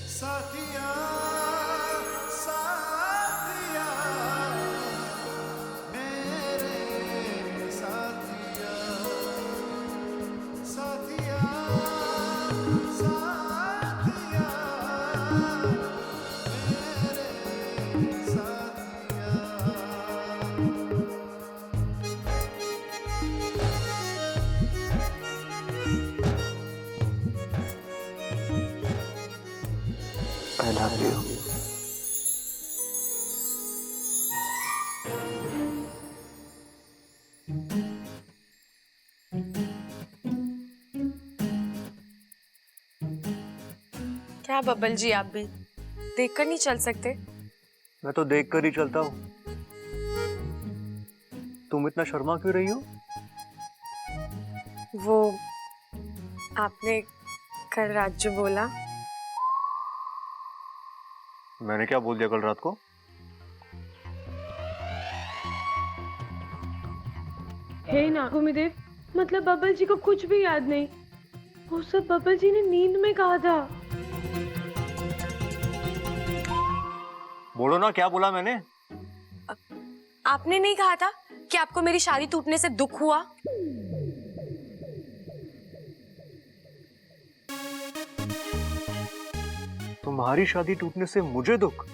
साथिया साथिया मेरे साथिया साथिया साथिया मेरे साथिया। I love you. क्या बब्बल जी, आप भी देखकर नहीं चल सकते? मैं तो देख कर ही चलता हूँ। तुम इतना शर्मा क्यों रही हो? वो आपने कल रात जो बोला। मैंने क्या बोल दिया कल रात को? हे नागुमिदेव, मतलब बब्बल जी को कुछ भी याद नहीं। वो सब बब्बल जी ने नींद में कहा था। बोलो ना, क्या बोला मैंने? आपने नहीं कहा था कि आपको मेरी शादी टूटने से दुख हुआ? तुम्हारी शादी टूटने से मुझे दुख?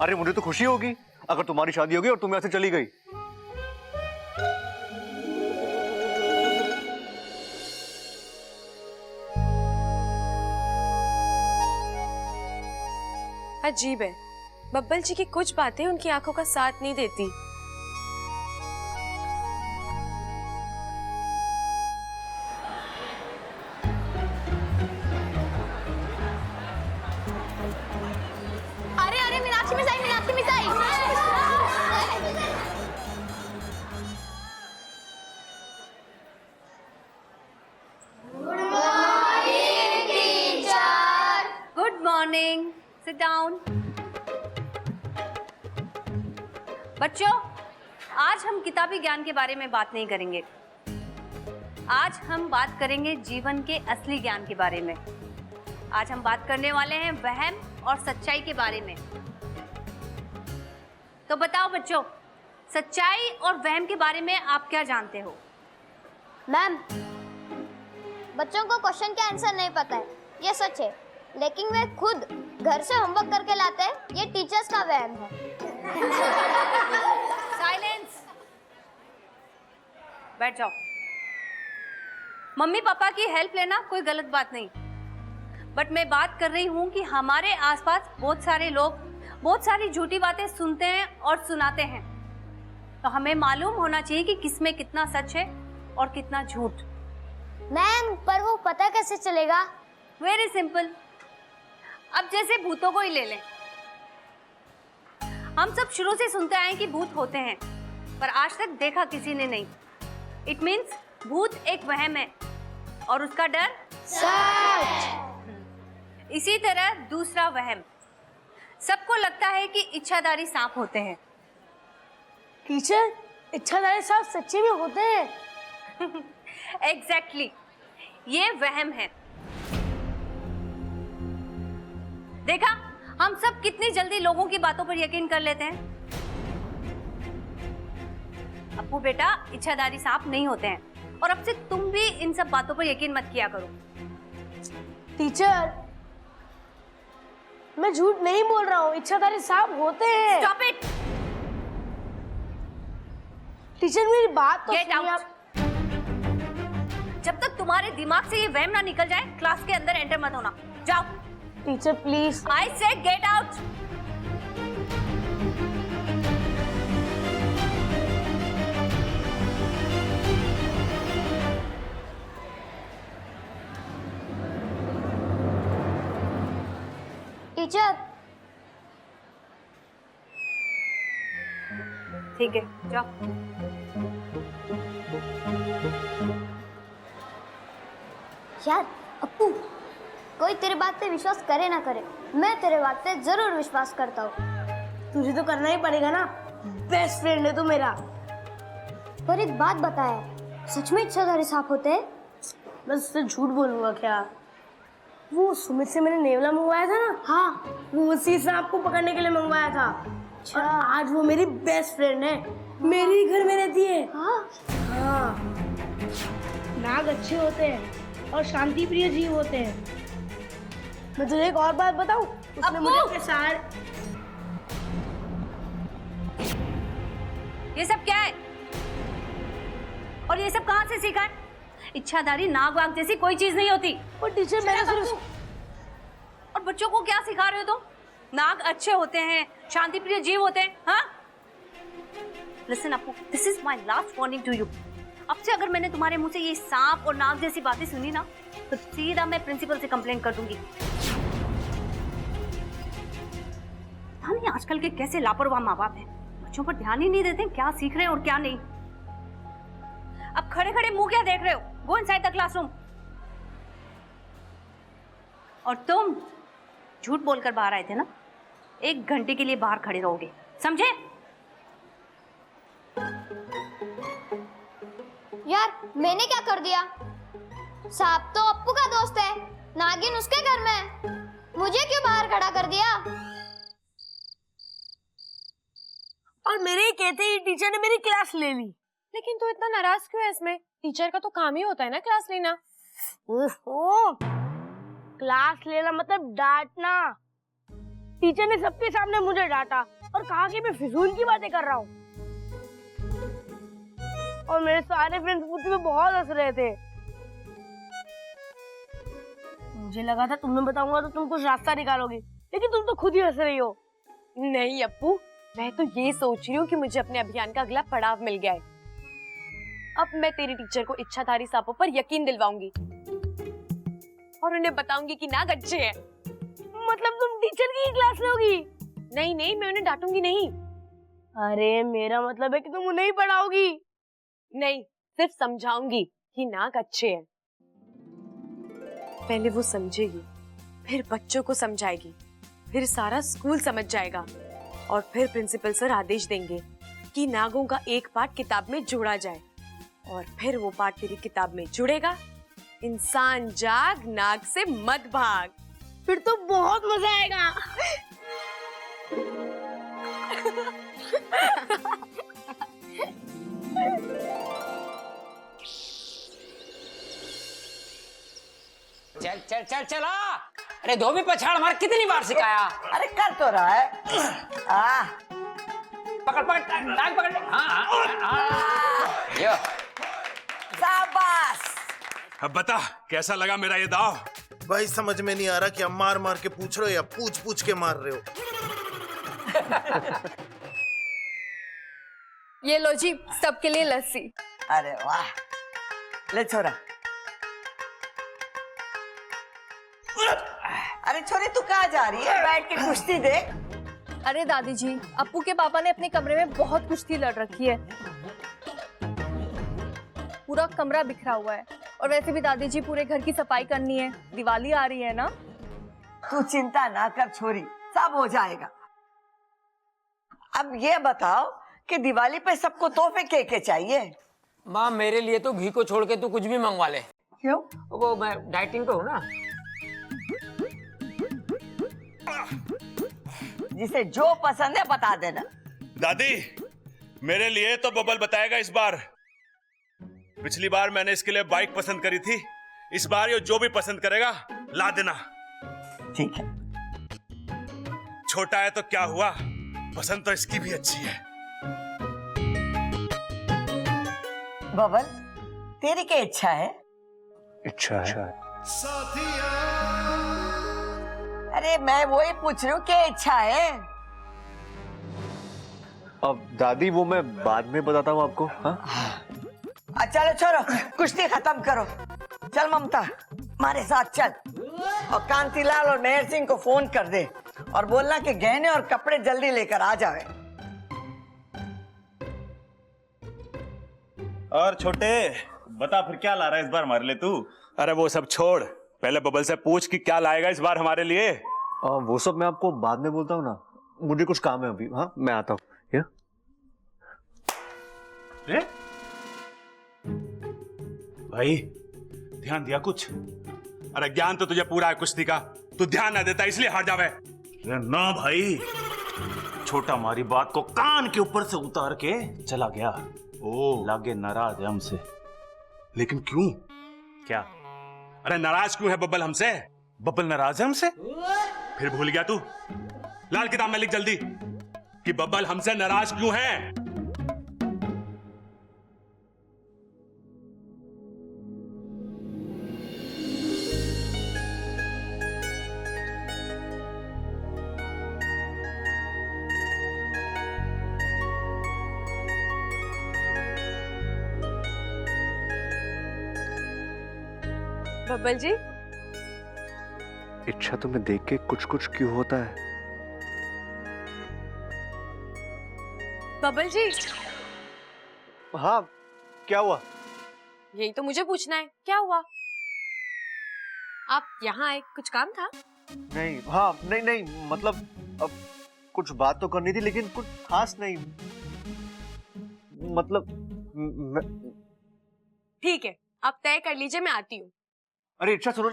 अरे मुझे तो खुशी होगी अगर तुम्हारी शादी होगी और तुम यहाँ से चली गई। अजीब है, बब्बल जी की कुछ बातें उनकी आंखों का साथ नहीं देती। अरे अरे Meenakshi miss I, Meenakshi miss I. Good morning, sit down. बच्चों, आज हम किताबी ज्ञान के बारे में बात नहीं करेंगे। आज हम बात करेंगे जीवन के असली ज्ञान के बारे में। आज हम बात करने वाले हैं वहम और सच्चाई के बारे में। तो बताओ बच्चों, सच्चाई और वहम के बारे में आप क्या जानते हो? मैम, बच्चों को क्वेश्चन का आंसर नहीं पता है, ये सच है। लेकिन वे खुद घर से होमवर्क करके लाते हैं, ये टीचर्स का वहम है। साइलेंस, बैठ जाओ। मम्मी पापा की हेल्प लेना कोई गलत बात नहीं, बट मैं बात कर रही हूँ कि हमारे आसपास बहुत सारे लोग बहुत सारी झूठी बातें सुनते हैं और सुनाते हैं। तो हमें मालूम होना चाहिए कि किसमें कितना सच है और कितना झूठ। मैम, पर वो पता कैसे चलेगा? Very simple. अब जैसे भूतों को ही ले लें। हम सब शुरू से सुनते आए कि भूत होते हैं, पर आज तक देखा किसी ने नहीं। इट मीन्स भूत एक वहम है और उसका डर सच। इसी तरह दूसरा वहम, सबको लगता है कि इच्छाधारी सांप होते हैं। टीचर, इच्छाधारी सांप सच्चे में होते हैं? एग्जैक्टली, ये वहम है। देखा, हम सब कितनी जल्दी लोगों की बातों पर यकीन कर लेते हैं। अप्पू बेटा, इच्छाधारी सांप नहीं होते हैं और अब से तुम भी इन सब बातों पर यकीन मत किया करो। टीचर, मैं झूठ नहीं बोल रहा हूँ, इच्छाधारी सांप होते हैं। Stop it. टीचर, मेरी बात तो गेट सुनिए आउट। आप। जब तक तुम्हारे दिमाग से ये वहम ना निकल जाए, क्लास के अंदर एंटर मत होना। जाओ। Teacher please. आई से गेट आउट। टीचर, ठीक है, जाओ। यार अप्पू, कोई तेरी बात पे विश्वास करे ना करे, मैं तेरे बात पे जरूर विश्वास करता हूँ। तुझे तो करना ही पड़ेगा ना, बेस्ट फ्रेंड है तू मेरा। पर एक बात बताया, सच में इच्छाधारी सांप होते हैं? बस उससे झूठ बोलूंगा क्या? वो सुमित से मैंने नेवला मंगवाया था ना, हाँ वो उसी सांप को पकड़ने के लिए मंगवाया था। और आज वो मेरी बेस्ट फ्रेंड है, मेरे ही घर में रहती है। हाँ नाग अच्छे होते हैं और शांति प्रिय जीव होते हैं। मैं तुझे एक और बात बताऊं, उसने मुझे अपने सारे ये सब क्या है? और ये सब कहाँ से सीखा है? इच्छाधारी नाग वाग जैसी कोई चीज नहीं होती। और टीचर मैंने सिर्फ और बच्चों को क्या सिखा रहे हो तुम? नाग अच्छे होते हैं, शांति प्रिय जीव होते हैं, हाँ? Listen Apu, this is my last warning to you. अब से अगर मैंने तुम्हारे मुंह से ये सांप और नाग जैसी बातें सुनी ना, तो सीधा मैं प्रिंसिपल से कंप्लेंट कर दूंगी। पता नहीं आजकल के कैसे लापरवाह माँ बाप हैं, बच्चों पर ध्यान ही नहीं देते क्या सीख रहे हैं और क्या नहीं। अब खड़े खड़े मुंह क्या देख रहे हो? Go inside the classroom. और तुम झूठ बोलकर बाहर आए थे ना, 1 घंटे के लिए बाहर खड़े रहोगे, समझे? यार मैंने क्या कर दिया? सांप तो अप्पू का दोस्त है, नागिन उसके घर में है, मुझे क्यों बाहर खड़ा कर दिया? और मेरे ही कहते ही टीचर ने मेरी क्लास ले ली। लेकिन तू इतना नाराज क्यों है इसमें? टीचर का तो काम ही होता है ना क्लास लेना। ओहो, क्लास लेना मतलब डांटना। टीचर ने सबके सामने मुझे डांटा और कहा कि मैं फिजूल की बातें कर रहा हूँ। और मेरे सारे फ्रेंड्स मुझ पे बहुत हंस रहे थे। मुझे लगा था तुम्हें बताऊंगा तो तुम कुछ रास्ता निकालोगी, लेकिन तुम तो खुद ही हंस रही हो। नहीं अप्पू, मैं तो ये सोच रही हूँ कि मुझे अपने अभियान का अगला पड़ाव मिल गया है। अब मैं तेरी टीचर को इच्छाधारी सांपों पर यकीन दिलवाऊंगी और उन्हें बताऊंगी कि नाग अच्छे हैं। मतलब तुम टीचर की ही क्लास लोगी? नहीं नहीं, मैं उन्हें डांटूंगी नहीं। अरे मेरा मतलब है कि तुम उन्हें ही पढ़ाओगी। नहीं, सिर्फ समझाऊंगी कि नाग अच्छे हैं। पहले वो समझेगी, फिर बच्चों को समझाएगी, फिर सारा स्कूल समझ जाएगा और फिर प्रिंसिपल सर आदेश देंगे कि नागों का एक पाठ किताब में जोड़ा जाए और फिर वो पाठ तेरी किताब में जुड़ेगा। इंसान जाग, नाग से मत भाग। फिर तो बहुत मजा आएगा। चल चल चल चला। अरे धोबी पछाड़ मार, कितनी बार सिखाया? अरे कर तो रहा है। पकड़ पकड़ टांग पकड़। हाँ हाँ यो। शाबाश। अब बता कैसा लगा मेरा ये दाव? भाई समझ में नहीं आ रहा कि अब मार मार के पूछ रहे हो या पूछ पूछ के मार रहे हो। ये लो जी, सबके लिए लस्सी। अरे वाह, ले छोरा। अरे छोरी तू कहाँ जा रही है? बैठ के कुश्ती देख। अरे दादी जी, अप्पू के पापा ने अपने कमरे में बहुत कुश्ती लड़ रखी है, पूरा कमरा बिखरा हुआ है। और वैसे भी दादी जी पूरे घर की सफाई करनी है, दिवाली आ रही है ना। तू चिंता ना कर छोरी, सब हो जाएगा। अब ये बताओ कि दिवाली पे सबको तोहफे के चाहिए? माँ मेरे लिए तो घी को छोड़ के तू कुछ भी मंगवा ले। क्यों? वो मैं डाइटिंग पे हूँ ना। जिसे जो पसंद है बता देना। दादी, मेरे लिए तो बबल बताएगा इस बार। पिछली बार मैंने इसके लिए बाइक पसंद करी थी, इस बार ये जो भी पसंद करेगा ला देना। ठीक है। छोटा है तो क्या हुआ, पसंद तो इसकी भी अच्छी है। बबल, तेरी क्या इच्छा है? इच्छा है। अरे मैं वही पूछ रही हूँ, क्या इच्छा है? अब दादी वो मैं बाद में बताता हूँ आपको। हाँ? चलो छोड़ो, कुश्ती खत्म करो। चल ममता, हमारे साथ चल और कांतिलाल और मेहर सिंह को फोन कर दे और बोलना कि गहने और कपड़े जल्दी लेकर आ जाए। और छोटे बता फिर क्या ला रहा है इस बार हमारे लिए तू? अरे वो सब छोड़, पहले बबल से पूछ कि क्या लाएगा इस बार हमारे लिए। वो सब मैं आपको बाद में बोलता हूँ ना, मुझे कुछ काम है अभी। हाँ मैं आता हूँ। भाई ध्यान दिया कुछ? अरे ज्ञान तो तुझे पूरा है कुश्ती का, तू ध्यान ना देता इसलिए हार जावे। अरे ना भाई, छोटा हमारी बात को कान के ऊपर से उतार के चला गया। ओ, लागे नाराज है हमसे। लेकिन क्यों? क्या? अरे नाराज क्यों है बब्बल हमसे? बब्बल नाराज है हमसे? फिर भूल गया तू? लाल किताब में लिख जल्दी कि बब्बल हमसे नाराज क्यों है। बब्बल जी, इच्छा तुम्हें देख के कुछ कुछ क्यों होता है? बब्बल जी, हाँ, क्या हुआ? यही तो मुझे पूछना है, क्या हुआ? आप यहाँ आए, कुछ काम था? नहीं, हाँ, नहीं नहीं, मतलब अब कुछ बात तो करनी थी लेकिन कुछ खास नहीं। मतलब ठीक है, आप तय कर लीजिए, मैं आती हूँ। अरे इच्छा सुनो।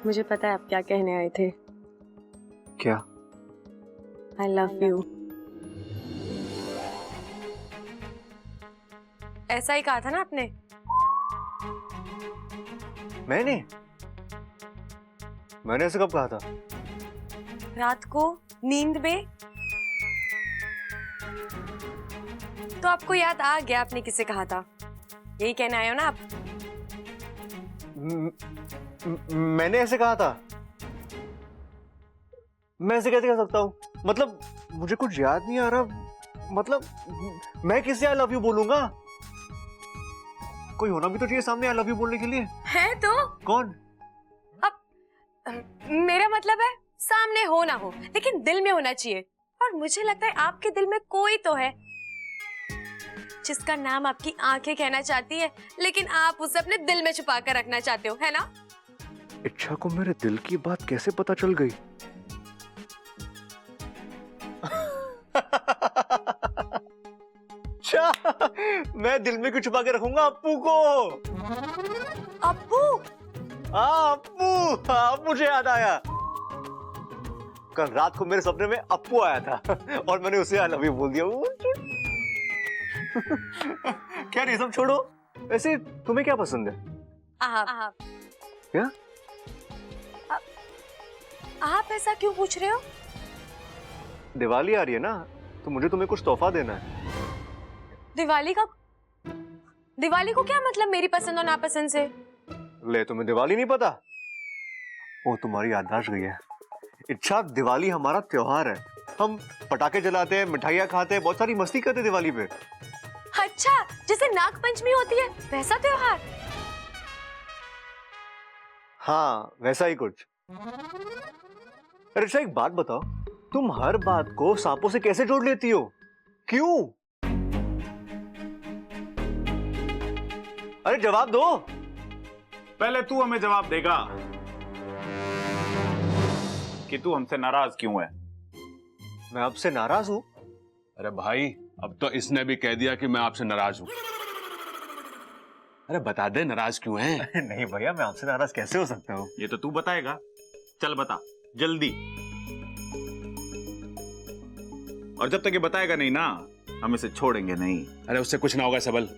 मुझे पता है आप क्या कहने आए थे। क्या? I love you। ऐसा ही कहा था ना आपने? मैंने ऐसे कब कहा था? रात को नींद में। तो आपको याद आ गया आपने किसे कहा था? यही कहने आए हो ना आप? मैंने ऐसे कहा था? मैं ऐसे कैसे कह सकता हूँ? मतलब मुझे कुछ याद नहीं आ रहा। मतलब मैं किससे आई लव यू बोलूंगा? कोई होना भी तो चाहिए सामने आई लव यू बोलने के लिए। है तो? कौन? मेरा मतलब है सामने हो ना हो, लेकिन दिल में होना चाहिए। और मुझे लगता है आपके दिल में कोई तो है जिसका नाम आपकी आंखें कहना चाहती है, लेकिन आप उसे अपने दिल में छुपा कर रखना चाहते हो, है ना? इच्छा को मेरे दिल की बात कैसे पता चल गई? अच्छा, मैं दिल में क्यों छुपा के रखूंगा अप्पू को? अप्पू? हाँ अप्पू, हाँ मुझे याद आया। कल रात को मेरे सपने में अप्पू आया था और मैंने उसे आई लव यू बोल दिया। क्या नहीं, सब छोड़ो। वैसे तुम्हें क्या पसंद है? आप। क्या? आप ऐसा क्यों पूछ रहे हो? दिवाली आ रही है ना, तो मुझे तुम्हें कुछ तोहफा देना है। दिवाली का? दिवाली को क्या मतलब मेरी पसंद और नापसंद से? ले, तुम्हें दिवाली नहीं पता? वो तुम्हारी याददाश्त गई है। इच्छा, दिवाली हमारा त्योहार है। हम पटाखे जलाते हैं, मिठाइयाँ खाते हैं, बहुत सारी मस्ती करते हैं दिवाली पे। अच्छा, जैसे नाग पंचमी होती है वैसा त्योहार? हाँ, वैसा ही कुछ। अरे अच्छा, एक बात बताओ, तुम हर बात को सांपों से कैसे जोड़ लेती हो? क्यों? अरे जवाब दो। पहले तू हमें जवाब देगा कि तू हमसे नाराज क्यों है? मैं आपसे नाराज हूं? अरे भाई, अब तो इसने भी कह दिया कि मैं आपसे नाराज हूं। अरे बता दे नाराज क्यों है? नहीं भैया, मैं आपसे नाराज कैसे हो सकता हूँ? ये तो तू बताएगा। चल बता जल्दी। और जब तक ये बताएगा नहीं ना, हम इसे छोड़ेंगे नहीं। अरे उससे कुछ ना होगा सबल,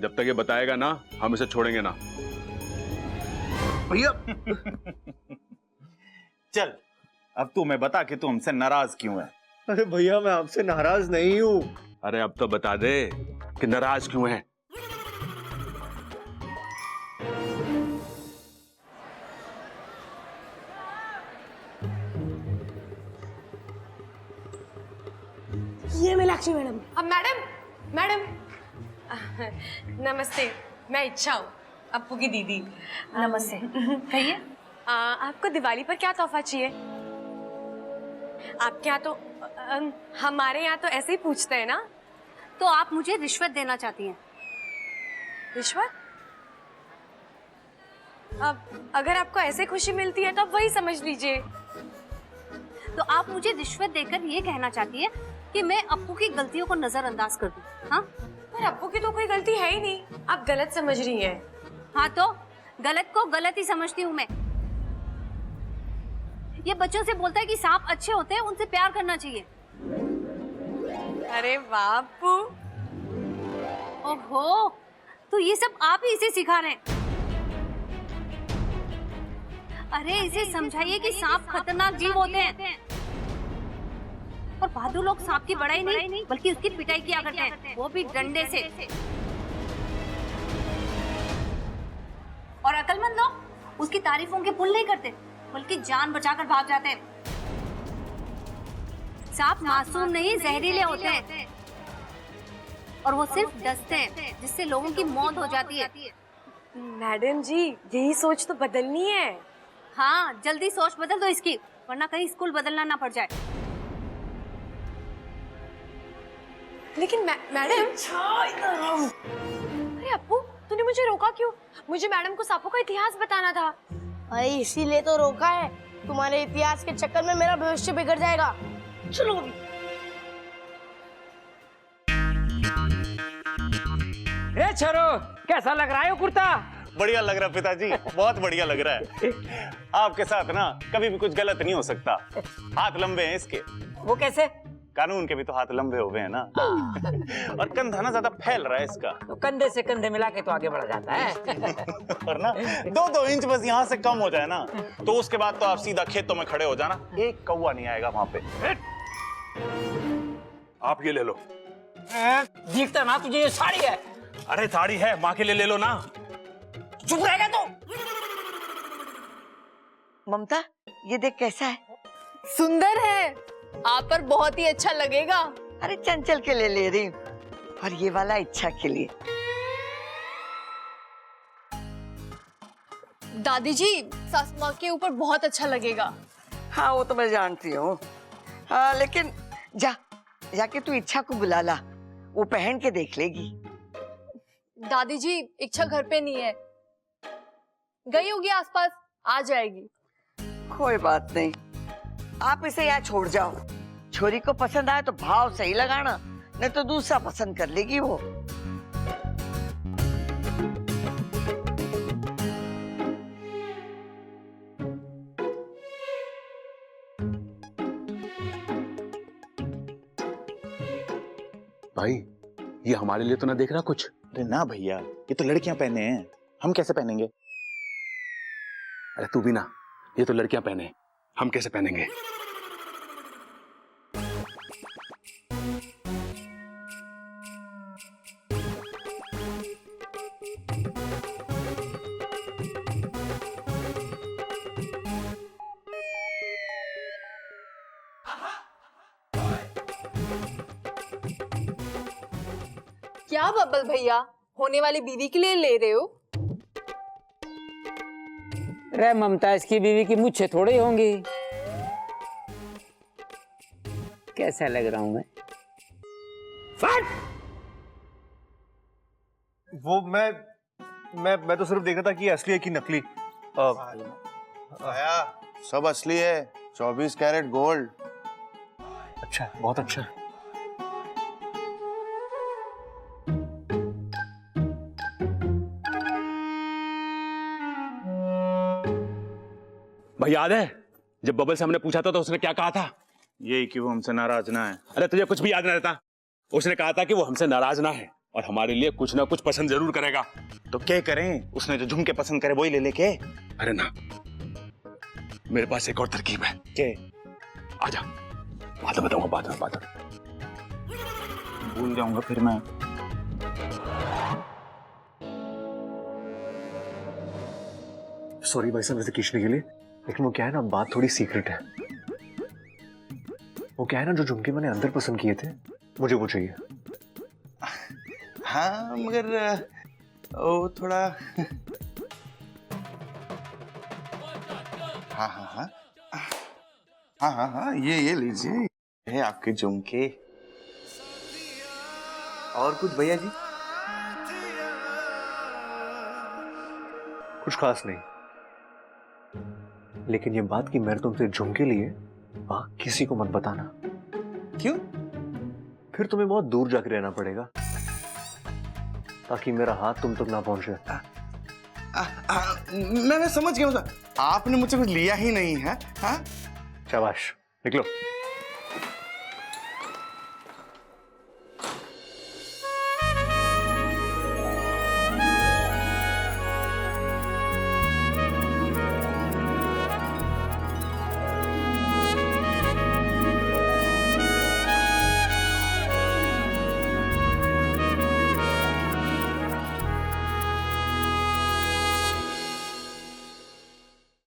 जब तक ये बताएगा ना हम इसे छोड़ेंगे ना। भैया चल अब तू हमें बता कि तू हमसे नाराज क्यों है? अरे भैया, मैं आपसे नाराज नहीं हूँ। अरे अब तो बता दे कि नाराज क्यों है। ये मीनाक्षी मैडम। अब मैडम नमस्ते, मैं इच्छा हूँ, अप्पू की दीदी। नमस्ते। कहिए। आपको दिवाली पर क्या तोहफा चाहिए? आपके यहाँ तो हमारे यहाँ तो ऐसे ही पूछते हैं ना। तो आप मुझे रिश्वत देना चाहती हैं? रिश्वत? अब अगर आपको ऐसे खुशी मिलती है तो आप वही समझ लीजिए। तो आप मुझे रिश्वत देकर ये कहना चाहती है कि मैं अप्पू की गलतियों को नजरअंदाज कर दूं? हाँ, पर अप्पू की तो कोई गलती है ही नहीं, आप गलत समझ रही हैं। हाँ तो गलत को गलत ही समझती हूँ मैं। ये बच्चों से बोलता है कि सांप अच्छे होते हैं, उनसे प्यार करना चाहिए। अरे वाह अप्पू। ओहो, तो ये सब आप ही इसे सिखा रहे हैं। अरे इसे समझाइए कि सांप खतरनाक जीव होते हैं और बहादुर लोग सांप की बड़ाई नहीं बल्कि उसकी पिटाई किया करते हैं, वो भी डंडे से। और अकलमंद लोग उसकी तारीफों के पुल नहीं करते बल्कि जान बचाकर भाग जाते हैं। सांप मासूम नहीं जहरीले होते हैं और वो सिर्फ डसते हैं जिससे लोगों की मौत हो जाती है। मैडम जी यही सोच तो बदलनी है। हाँ, जल्दी सोच बदल दो इसकी, वरना कहीं स्कूल बदलना ना पड़ जाए। लेकिन मैडम, अरे अप्पू तूने मुझे रोका क्यों? मुझे मैडम को सांपों का इतिहास बताना था। अरे इसीलिए तो रोका है, तुम्हारे इतिहास के चक्कर में मेरा भविष्य बिगड़ जाएगा। चलो अभी। रे छोरो, कैसा लग रहा है वो कुर्ता? बढ़िया लग रहा है पिताजी, बहुत बढ़िया लग रहा है। आपके साथ ना कभी भी कुछ गलत नहीं हो सकता। हाथ लंबे हैं इसके। वो कैसे? कानून के भी तो हाथ लंबे हो गए हैं ना। और कंधा ना ज्यादा फैल रहा है इसका। तो कंधे से कंधे मिला के तो आगे बढ़ जाता है। और ना 2-2 इंच बस यहाँ से कम हो जाए ना तो उसके बाद तो आप सीधा खेतों में खड़े हो जाना, एक कौवा नहीं आएगा वहां पे। आप ये ले लो। दिखता ना तुझे ये साड़ी है? अरे साड़ी है, माँ के लिए ले लो ना। चुप रहेगा तो? ममता ये देख कैसा है। सुंदर है, आप पर बहुत ही अच्छा लगेगा। अरे चंचल के लिए ले रही हूँ और ये वाला इच्छा के लिए। दादी जी सास माँ के ऊपर बहुत अच्छा लगेगा। हाँ वो तो मैं जानती हूँ, लेकिन जाके तू इच्छा को बुला ला, वो पहन के देख लेगी। दादी जी इच्छा घर पे नहीं है, गई होगी आसपास, आ जाएगी। कोई बात नहीं, आप इसे यहाँ छोड़ जाओ। छोरी को पसंद आए तो भाव सही लगाना, नहीं तो दूसरा पसंद कर लेगी वो। भाई ये हमारे लिए तो ना देख रहा कुछ। अरे ना भैया, ये तो लड़कियां पहने हैं, हम कैसे पहनेंगे? अरे तू भी ना, ये तो लड़कियां पहने, हम कैसे पहनेंगे? क्या बब्बल भैया, होने वाली बीवी के लिए ले रहे हो? रे ममता, इसकी बीवी की मुझे थोड़े ही होंगी। कैसा लग रहा हूं मैं? वो मैं तो सिर्फ देख रहा था कि असली है कि नकली। आया सब असली है, 24 कैरेट गोल्ड। अच्छा, बहुत अच्छा। भाई याद है जब बबल से हमने पूछा था तो उसने क्या कहा था? यही कि वो हमसे नाराज ना है। अरे तुझे कुछ भी याद नहीं रहता। उसने कहा था कि वो हमसे नाराज ना है और हमारे लिए कुछ ना कुछ पसंद जरूर करेगा। तो क्या करें, उसने जो झुमके पसंद करे वही ले लेके। अरे ना, मेरे पास एक और तरकीब है। के आजा, बाद में बताऊंगा, बाद में भूल जाऊंगा फिर मैं। सॉरी भाई साहब वैसे खींचने के लिए, लेकिन वो क्या है ना, बात थोड़ी सीक्रेट है। वो क्या है ना, जो झुमके मैंने अंदर पसंद किए थे मुझे वो चाहिए। हाँ मगर वो थोड़ा हाँ हाँ हाँ हाँ हाँ हाँ ये लीजिए, है आपके झुमके। और कुछ भैया जी? कुछ खास नहीं, लेकिन ये बात कि मैंने तुमसे झुमके लिए वहां किसी को मत बताना। क्यों? फिर तुम्हें बहुत दूर जाके रहना पड़ेगा ताकि मेरा हाथ तुम तक ना पहुंचे। मैं समझ गया हूँ सर, आपने मुझसे कुछ लिया ही नहीं है। हाँ शाबाश, निकलो।